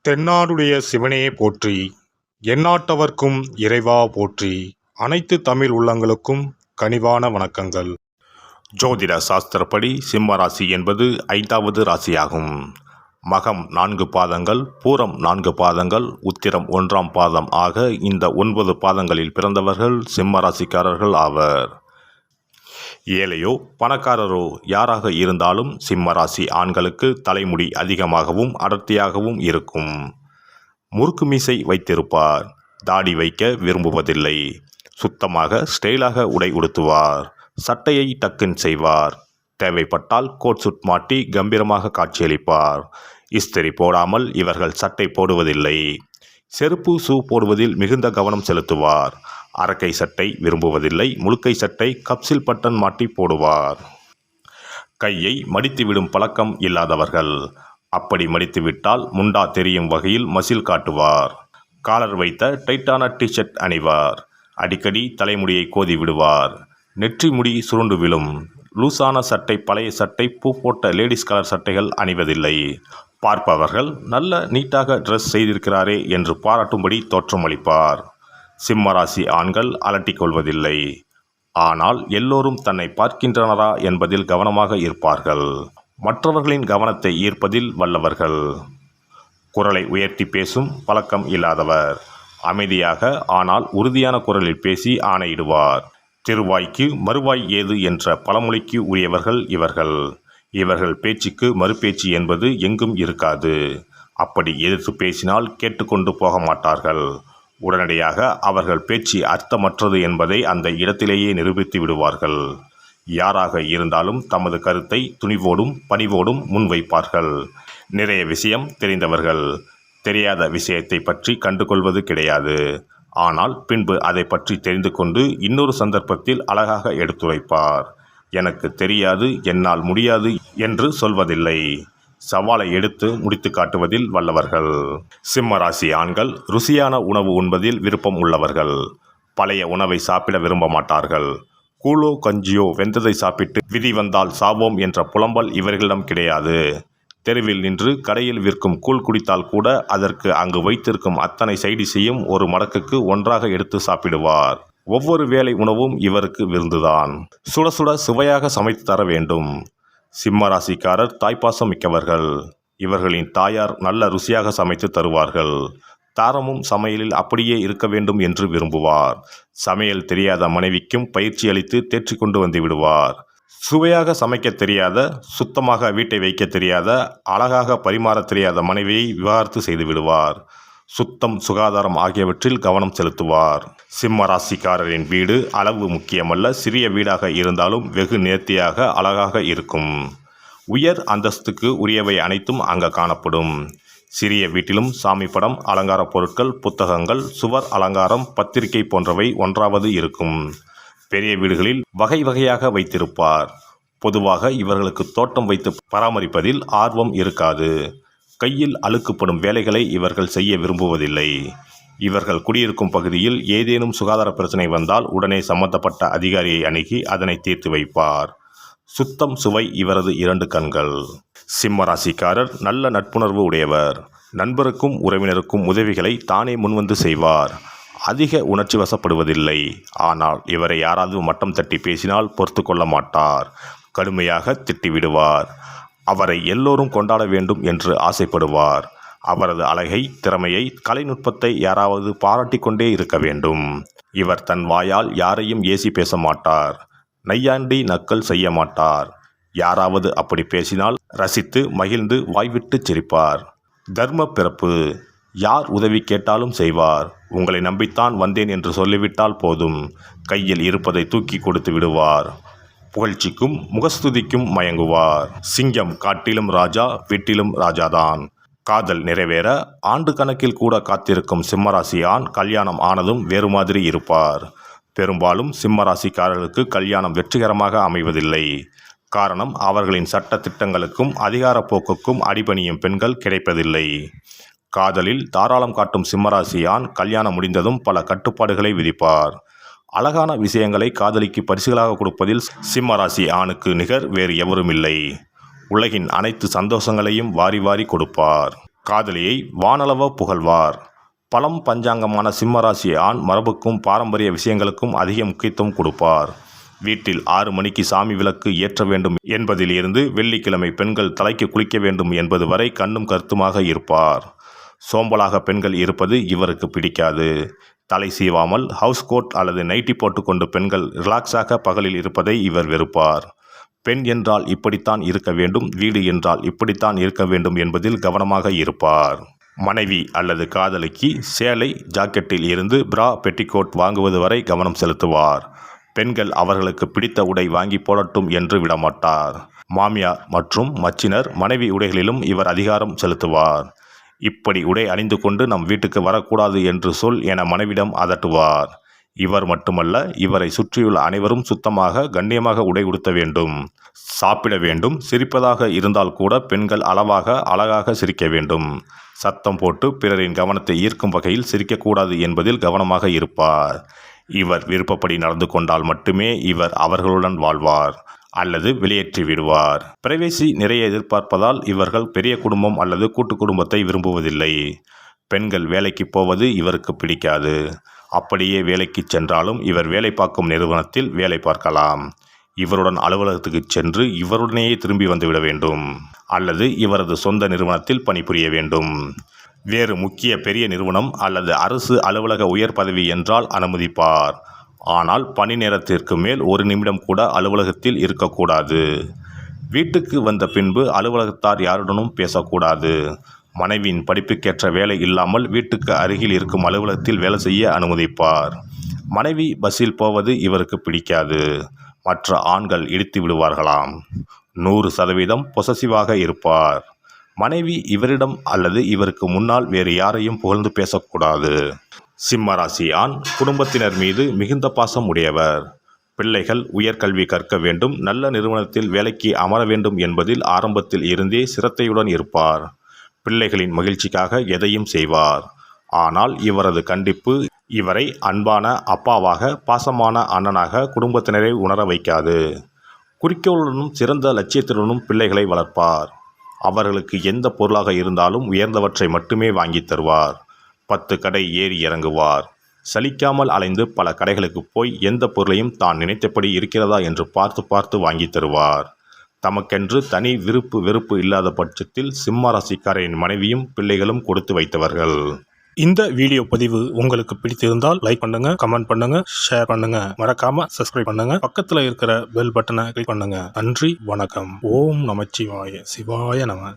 தென்னாடுடைய சிவனே போற்றி, எந்நாட்டவர்க்கும் இறைவா போற்றி. அனைத்து தமிழ் உள்ளங்களுக்கும் கனிவான வணக்கங்கள். ஜோதிட சாஸ்திரப்படி சிம்ம ராசி என்பது 5வது ராசியாகும். மகம் 4 பாதங்கள், பூரம் 4 பாதங்கள், உத்திரம் 1ஆம் பாதம் ஆக இந்த 9 பாதங்களில் பிறந்தவர்கள் சிம்ம ராசிக்காரர்கள் ஆவர். ஏழையோ பணக்காரரோ யாராக இருந்தாலும் சிம்மராசி ஆண்களுக்கு தலைமுடி அதிகமாகவும் அடர்த்தியாகவும் இருக்கும். முறுக்கு மீசை வைத்திருப்பார். தாடி வைக்க விரும்புவதில்லை. சுத்தமாக ஸ்டைலாக உடை உடுத்துவார். சட்டையை டக்குன் செய்வார். தேவைப்பட்டால் கோட் சூட் மாட்டி கம்பீரமாக காட்சியளிப்பார். இஸ்திரி போடாமல் இவர்கள் சட்டை போடுவதில்லை. செருப்பு ஷூ போடுவதில் மிகுந்த கவனம் செலுத்துவார். அரக்கை சட்டை விரும்புவதில்லை. முழுக்கை சட்டை கப்சில் பட்டன் மாட்டி போடுவார். கையை மடித்துவிடும் பழக்கம் இல்லாதவர்கள். அப்படி மடித்துவிட்டால் முண்டா தெரியும் வகையில் மசில் காட்டுவார். காலர் வைத்த டைட்டான டிஷர்ட் அணிவார். அடிக்கடி தலைமுடியை கோதி விடுவார். நெற்றி முடி சுருண்டு விழும். லூசான சட்டை, பழைய சட்டை, பூ போட்ட லேடிஸ் கலர் சட்டைகள் அணிவதில்லை. பார்ப்பவர்கள் நல்ல நீட்டாக ட்ரெஸ் செய்திருக்கிறாரே என்று பாராட்டும்படி தோற்றமளிப்பார். சிம்மராசி ஆண்கள் அலட்டிக் கொள்வதில்லை. ஆனால் எல்லோரும் தன்னை பார்க்கின்றனரா என்பதில் கவனமாக இருப்பார்கள். மற்றவர்களின் கவனத்தை ஈர்ப்பதில் வல்லவர்கள். குரலை உயர்த்தி பேசும் பழக்கம் இல்லாதவர். அமைதியாக ஆனால் உறுதியான குரலில் பேசி ஆணையிடுவார். திருவாய்க்கு மறுவாய் ஏது என்ற பழமொழிக்கு உரியவர்கள் இவர்கள். இவர்கள் பேச்சுக்கு மறுபேச்சு என்பது எங்கும் இருக்காது. அப்படி எதிர்த்து பேசினால் கேட்டுக்கொண்டு போக மாட்டார்கள். உடனடியாக அவர்கள் பேச்சு அர்த்தமற்றது என்பதை அந்த இடத்திலேயே நிரூபித்து விடுவார்கள். யாராக இருந்தாலும் தமது கருத்தை துணிவோடும் பணிவோடும் முன்வைப்பார்கள். நிறைய விஷயம் தெரிந்தவர்கள். தெரியாத விஷயத்தை பற்றி கண்டுகொள்வது கிடையாது. ஆனால் பின்பு அதை பற்றி தெரிந்து கொண்டு இன்னொரு சந்தர்ப்பத்தில் அழகாக எடுத்துரைப்பார். எனக்கு தெரியாது, என்னால் முடியாது என்று சொல்வதில்லை. சவாலை எடுத்து முடித்து காட்டுவதில் வல்லவர்கள். சிம்ம ராசி ஆண்கள் ருசியான உணவு உண்பதில் விருப்பம் உள்ளவர்கள். பழைய உணவை சாப்பிட விரும்ப மாட்டார்கள். கூழோ கஞ்சியோ வெந்ததை சாப்பிட்டு விதி வந்தால் சாவோம் என்ற புலம்பல் இவர்களிடம் கிடையாது. தெருவில் நின்று கடையில் விற்கும் கூழ் குடித்தால் கூட அதற்கு அங்கு வைத்திருக்கும் அத்தனை சைடிசையும் ஒரு மடக்குக்கு ஒன்றாக எடுத்து சாப்பிடுவார். ஒவ்வொரு வேளை உணவும் இவருக்கு விருந்துதான். சுட சுட சுவையாக சமைத்து தர வேண்டும். சிம்ம ராசிக்காரர் தாய்ப்பாசம் மிக்கவர்கள். இவர்களின் தாயார் நல்ல ருசியாக சமைத்து தருவார்கள். தாரமும் சமையலில் அப்படியே இருக்க வேண்டும் என்று விரும்புவார். சமையல் தெரியாத மனைவிக்கும் பயிற்சி அளித்து தேற்றி கொண்டு வந்து விடுவார். சுவையாக சமைக்க தெரியாத, சுத்தமாக வீட்டை வைக்க தெரியாத, அழகாக பரிமாற தெரியாத மனைவியை விவாகரத்து செய்து விடுவார். சுத்தம், சுகாதாரம் ஆகியவற்றில் கவனம் செலுத்துவார். சிம்ம ராசிக்காரரின் வீடு அளவு முக்கியமல்ல. சிறிய வீடாக இருந்தாலும் வெகு நேர்த்தியாக அழகாக இருக்கும். உயர் அந்தஸ்துக்கு உரியவை அனைத்தும் அங்கே காணப்படும். சிறிய வீட்டிலும் சாமி படம், அலங்கார பொருட்கள், புத்தகங்கள், சுவர் அலங்காரம், பத்திரிகை போன்றவை ஒன்றாவது இருக்கும். பெரிய வீடுகளில் வகை வகையாக வைத்திருப்பார். பொதுவாக இவர்களுக்கு தோட்டம் வைத்து பராமரிப்பதில் ஆர்வம் இருக்காது. கையில் அழுக்குப்படும் வேலைகளை இவர்கள் செய்ய விரும்புவதில்லை. இவர்கள் குடியிருக்கும் பகுதியில் ஏதேனும் சுகாதார பிரச்சனை வந்தால் உடனே சம்பந்தப்பட்ட அதிகாரியை அணுகி அதனை தீர்த்து வைப்பார். சுத்தம், சுவை இவரது 2 கண்கள். சிம்ம ராசிக்காரர் நல்ல நட்புணர்வு உடையவர். நண்பருக்கும் உறவினருக்கும் உதவிகளை தானே முன்வந்து செய்வார். அதிக உணர்ச்சி வசப்படுவதில்லை. ஆனால் இவரை யாராவது மட்டம் தட்டி பேசினால் பொறுத்து கொள்ள மாட்டார். கடுமையாக திட்டிவிடுவார். அவரை எல்லோரும் கொண்டாட வேண்டும் என்று ஆசைப்படுவார். அவரது அழகை, திறமையை, கலைநுட்பத்தை யாராவது பாராட்டி கொண்டே இருக்க வேண்டும். இவர் தன் வாயால் யாரையும் ஏசி பேச மாட்டார். நையாண்டி நக்கல் செய்ய மாட்டார். யாராவது அப்படி பேசினால் ரசித்து மகிழ்ந்து வாய்விட்டு சிரிப்பார். தர்ம பிறப்பு. யார் உதவி கேட்டாலும் செய்வார். உங்களை நம்பித்தான் வந்தேன் என்று சொல்லிவிட்டால் போதும். கையில் இருப்பதை தூக்கி கொடுத்து விடுவார். புகழ்ச்சிக்கும் முகஸ்துதிக்கும் மயங்குவார். சிங்கம் காட்டிலும் ராஜா, வீட்டிலும் ராஜாதான். காதல் நிறைவேற ஆண்டு கணக்கில் கூட காத்திருக்கும் சிம்மராசி ஆண் கல்யாணம் ஆனதும் வேறு மாதிரி இருப்பார். பெரும்பாலும் சிம்மராசிக்காரர்களுக்கு கல்யாணம் வெற்றிகரமாக அமைவதில்லை. காரணம், அவர்களின் சட்ட திட்டங்களுக்கும் அதிகார போக்குக்கும் அடிபணியும் பெண்கள் கிடைப்பதில்லை. காதலில் தாராளம் காட்டும் சிம்மராசி ஆண் கல்யாணம் முடிந்ததும் பல கட்டுப்பாடுகளை விதிப்பார். அழகான விஷயங்களை காதலிக்கு பரிசுகளாக கொடுப்பதில் சிம்மராசி ஆணுக்கு நிகர் வேறு எவரும் இல்லை. உலகின் அனைத்து சந்தோஷங்களையும் வாரி வாரி கொடுப்பார். காதலியை வானளவ புகழ்வார். பலம் பஞ்சாங்கமான சிம்மராசி ஆண் மரபுக்கும் பாரம்பரிய விஷயங்களுக்கும் அதிக முக்கியத்துவம் கொடுப்பார். வீட்டில் 6 மணிக்கு சாமி விளக்கு ஏற்ற வேண்டும் என்பதில் இருந்து வெள்ளிக்கிழமை பெண்கள் தலைக்கு குளிக்க வேண்டும் என்பது வரை கண்ணும் கருத்துமாக இருப்பார். சோம்பலாக பெண்கள் இருப்பது இவருக்கு பிடிக்காது. தலை சீவாமல் ஹவுஸ் கோட் அல்லது நைட்டி போட்டுக்கொண்டு பெண்கள் ரிலாக்ஸாக பகலில் இருப்பதை இவர் வெறுப்பார். பெண் என்றால் இப்படித்தான் இருக்க வேண்டும், வீடு என்றால் இப்படித்தான் இருக்க வேண்டும் என்பதில் கவனமாக இருப்பார். மனைவி அல்லது காதலிக்கு சேலை ஜாக்கெட்டில் இருந்து பிரா பெட்டிகோட் வாங்குவது வரை கவனம் செலுத்துவார். பெண்கள் அவர்களுக்கு பிடித்த உடை வாங்கி போடட்டும் என்று விடமாட்டார். மாமியார் மற்றும் மச்சினர் மனைவி உடைகளிலும் இவர் அதிகாரம் செலுத்துவார். இப்படி உடை அணிந்து கொண்டு நம் வீட்டுக்கு வரக்கூடாது என்று சொல் என மனைவிடம் அதட்டுவார். இவர் மட்டுமல்ல, இவரை சுற்றியுள்ள அனைவரும் சுத்தமாக கண்ணியமாக உடை உடுத்த வேண்டும், சாப்பிட வேண்டும். சிரிப்பதாக இருந்தால் கூட பெண்கள் அளவாக அழகாக சிரிக்க வேண்டும். சத்தம் போட்டு பிறரின் கவனத்தை ஈர்க்கும் வகையில் சிரிக்கக்கூடாது என்பதில் கவனமாக இருப்பார். இவர் விருப்பப்படி நடந்து கொண்டால் மட்டுமே இவர் அவர்களுடன் வாழ்வார் அல்லது வெளியேற்றி விடுவார். பிரைவேசி நிறைய எதிர்பார்ப்பதால் இவர்கள் பெரிய குடும்பம் அல்லது கூட்டு குடும்பத்தை விரும்புவதில்லை. பெண்கள் வேலைக்கு போவது இவருக்கு பிடிக்காது. அப்படியே வேலைக்கு சென்றாலும் இவர் வேலை பார்க்கும் நிறுவனத்தில் வேலை பார்க்கலாம். இவருடன் அலுவலகத்துக்கு சென்று இவருடனேயே திரும்பி வந்துவிட வேண்டும் அல்லது இவரது சொந்த நிறுவனத்தில் பணிபுரிய வேண்டும். வேறு முக்கிய பெரிய நிறுவனம் அல்லது அரசு அலுவலக உயர் பதவி என்றால் அனுமதிப்பார். ஆனால் பணி நேரத்திற்கு மேல் 1 நிமிடம் கூட அலுவலகத்தில் இருக்கக்கூடாது. வீட்டுக்கு வந்த பின்பு அலுவலகத்தார் யாருடனும் பேசக்கூடாது. மனைவியின் படிப்புக்கேற்ற வேலை இல்லாமல் வீட்டுக்கு அருகில் இருக்கும் அலுவலகத்தில் வேலை செய்ய அனுமதிப்பார். மனைவி பஸ்ஸில் போவது இவருக்கு பிடிக்காது. மற்ற ஆண்கள் இடித்து விடுவார்களாம். 100% பொசசிவாக இருப்பார். மனைவி இவரிடம் அல்லது இவருக்கு முன்னால் வேறு யாரையும் புகழ்ந்து பேசக்கூடாது. சிம்மராசி ஆண் குடும்பத்தினர் மீது மிகுந்த பாசம் உடையவர். பிள்ளைகள் உயர்கல்வி கற்க வேண்டும், நல்ல நிறுவனத்தில் வேலைக்கு அமர வேண்டும் என்பதில் ஆரம்பத்தில் இருந்தே சிரத்தையுடன் இருப்பார். பிள்ளைகளின் மகிழ்ச்சிக்காக எதையும் செய்வார். ஆனால் இவரது கண்டிப்பு இவரை அன்பான அப்பாவாக, பாசமான அண்ணனாக குடும்பத்தினரை உணர வைக்காது. குறிக்கோளுடனும் சிறந்த லட்சியத்துடனும் பிள்ளைகளை வளர்ப்பார். அவர்களுக்கு எந்த பொருளாக இருந்தாலும் உயர்ந்தவற்றை மட்டுமே வாங்கி தருவார். 10 கடை ஏறி இறங்குவார். சலிக்காமல் அலைந்து பல கடைகளுக்கு போய் எந்த பொருளையும் தான் நினைத்தபடி இருக்கிறதா என்று பார்த்து பார்த்து வாங்கி தருவார். தமக்கென்று தனி விருப்பு வெறுப்பு இல்லாத பட்சத்தில் சிம்மராசிக்காரின் மனைவியும் பிள்ளைகளும் கொடுத்து வைத்தவர்கள். இந்த வீடியோ பதிவு உங்களுக்கு பிடித்திருந்தால் லைக் பண்ணுங்க, கமெண்ட் பண்ணுங்க, ஷேர் பண்ணுங்க, மறக்காம சப்ஸ்கிரைப் பண்ணுங்க, பக்கத்துல இருக்கிற பெல் பட்டனை கிளிக் பண்ணுங்க. நன்றி, வணக்கம். ஓம் நமச்சிவாய, சிவாய நம.